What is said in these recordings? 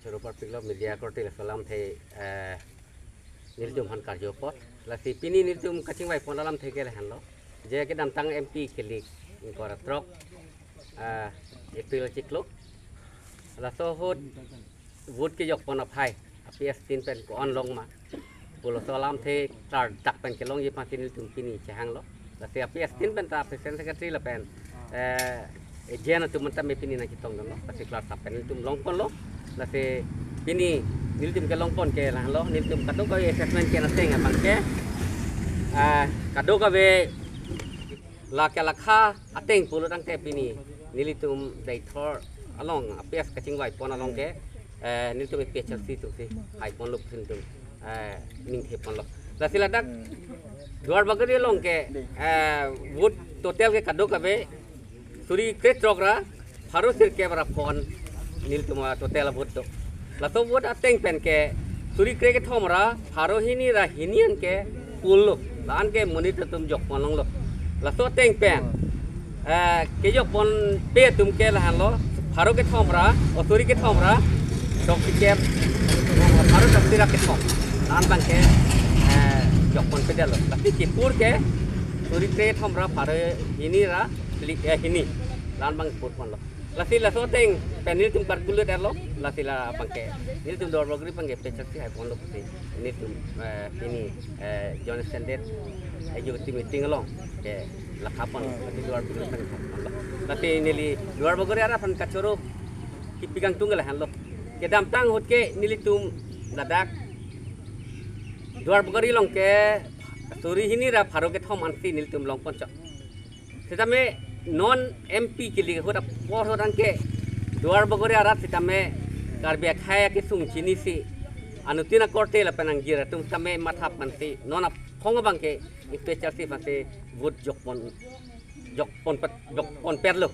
Serupa pilo media kortil salam the niltum han karjopot la si pini niltum kaching bai ponalam the ke han lo je ke dam tang MP kelik ingkor trok April ciklo la so hot wood ke yok pon apai apias tin pen ko on long ma pulo salam the tar tak pen ke long ye pasin niltum pini chang lo la si apias tin pen ta presiden secretary la pen jena tu mentam pini na kitong lo pasti kelar tapen niltum long pon lo la si pini niltum ke long pon ke lah lo niltum kado ka assessment ke naseng abang ke kado ka be la ke lakha ateng pulo tang te pini nilitum dai thor along apias kaching wai pon along ke niltum pe chasi tu si hai pon lo niltum ning the pon lo la sila dak duar bagari long ke wood total ke kado ka be suri kret rogra haru sir ke bara pon niltum total wood to lato wood ateng pen ke suri kre ke thomra haro hini ra hinian ke pulo lan ke monit tum jok ponong lo lato teng pen ke jok pon pe tum ke la lo haro ke thomra o suri ke thomra dok ke haro dok tira ke thom lan bang ke jok pon pe lo tapi ke pur ke suri kre thomra haro hini ra hini lan bang pur pon lo lasi la soteng penil tum karkulet erlo lasi la pangke ini tum dor bagri pangke pecati hai pondok si ini tum ini John Standard executive meeting along ke la kapon lasi dor bagri pangke lasi nili dor bagri ara pan kacoro kipigang tunggal hanlo ke dam tang hot ke nili tum ladak dor bagri long ke suri hini ra pharo ke thom ansi nili tum long poncha setame non MP ke लिए होता बहुत होता के द्वार बगोरे आराप से तमें कार्बिया खाया के सुन चीनी से अनुतीना कोर्टे लपनंग गिरा तुम तमें माथा पंसे नॉन अप होंगे बंके इतने चर्चे पंसे वुड जोकपन पेरलो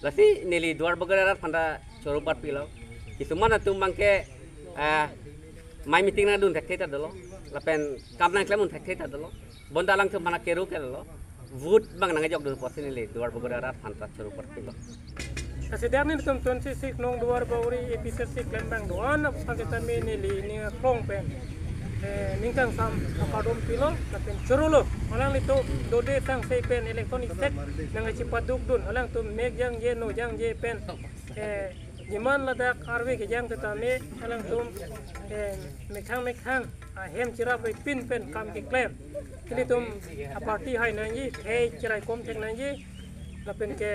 लसी नेली द्वार बगोरे आराप फंडा चोरू बात पिलो किसुमान तुम बंके माई मीटिंग ना दून थकते दलो लपेन कामना क्लेमुन थकते दलो बंदालंग तुम मना केरू के दलो wood bang nang jok dulu posin ini duar bogora fantas seru pertilo. Sedang ni tum 26 nong duar bogori episode 6 lembang doan sampai tami ni ni krong pen ningkang sam akadom pilo tapi cerulo orang itu dode sang sei pen elektronik set nang cepat duk dun orang tu meg jang je no jang je pen Jaman lada karwe ke jang ketame orang tu mekhang hem cirap pin pen kam ke klem jadi tum party hai nanji hey cirai kom tek nanji lapen ke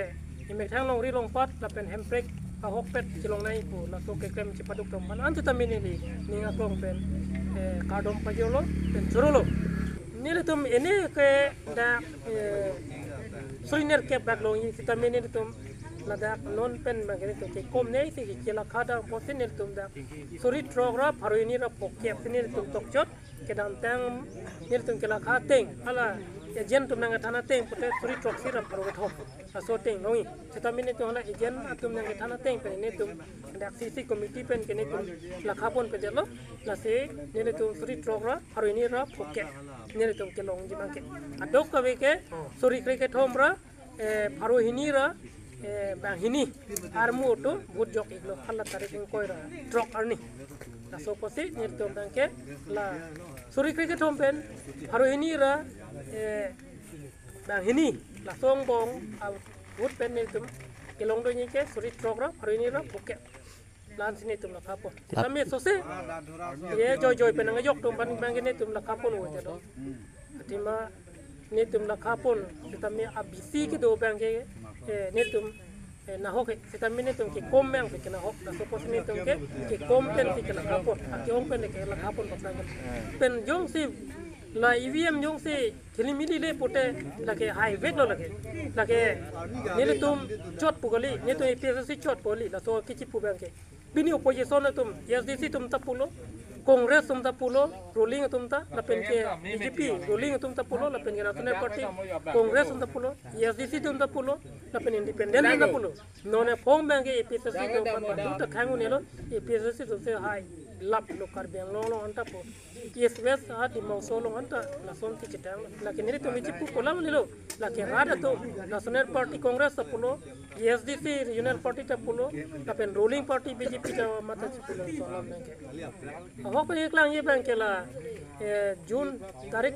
imek long ri long pat lapen hemprek hok pet cilong nai pu la to ke klem cipaduk tom pan antu tamini ni ngakong pen kadom pajolo pen surolo nile tum ini ke da suriner ke baglong ni tamini tum lada non pen bagere to ke kom nei si ke la khada posin ni tum da suri trogra pharoini ra pokep ni tum tokchot ke dam tang ni tum ke la khateng ala ejen tum nang thana teng pote suri trok si ra pharo thop aso teng noi setami ni to hala ejen tum nang thana teng pe ni tum da CC committee pen ke ni tum la khapon pe delo la se ni tum suri trogra pharoini ra pokep ni tum ke long ji bangke adok ka be ke suri kre ke thomra pharo hini ra bang hini armu to bud jok iglo khalla tare king koira trok arni aso posi nirtom bangke la suri cricket home pen haro hini ra bang hini la song bong bud pen nirtom kelong do ni ke suri trok ra haro hini ra poke lan sini tum la kapo sami sose ye joy pen ngajok tum ban bang ni tum la kapon wo jado atima ni tum la kapon tami abisi ke do bangke ni tum nahok kita mini tum ki kom yang ki nahok na suppose ni tum ki kom pen ki la kapon ki om pen ki la kapon pasang pen jong si la EVM jong si khilimili le pote la ke highway lo la ke ni tum chot pugali ni tum PSC chot poli la so ki chipu bang ke bini opposition tum SDC tum tapulo Kongres tum tapulo ruling tum ta la pen ke BJP ruling tum tapulo la pen ke National Party Kongres tum tapulo SDC tum tapulo la pen independent tapulo none phong bang ke PSC tum pan du ta khangu ne lo PSC tum se hai lap lokar biang long anta po yes west di mau solong anta la son ti cetang la keniri to michi pu pola manilo la ke rada to national party congress pulo SDC regional party ta pulo la pen ruling party BJP ta mata pulo solam nangke ahok pe eklang ye bang ke la June tarik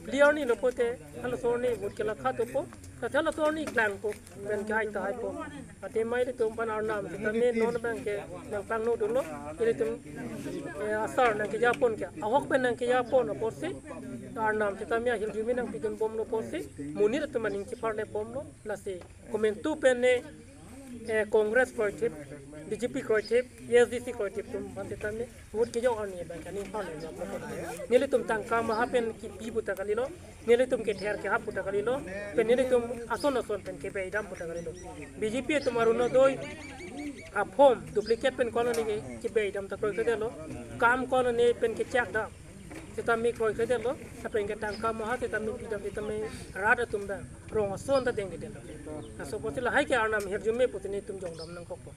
beliau ni lopote halo soni vote ke la khato po ta la soni klang po ben kai ta hai po ate mai de tum pan arnam ta me non bang ke nang pang no dulo ile tum asar nang ke japon ke ahok pen nang ke japon no porsi arnam ta me hil jumi nang pidon bom no porsi munir tum maning ki parle bom no la se komentu pen ne Congress project BJP project SDC project tum bante tamne vote ke jo ani ban kani parle ja nile tum tangka mahapen ki pi buta kalilo nile tum ke ther ke ha buta kalilo pen nile tum ason pen ke be dam buta kalilo BJP tumaru no doi a form duplicate pen colony ke be dam ta koi kedelo kam colony pen ke chak da tetami koi kedelo apen ke tangka maha tetami pidam tetami rada tum da rong ason ta deng kedelo so potila hai ke arnam herjume putini tum jong dam nang kokpo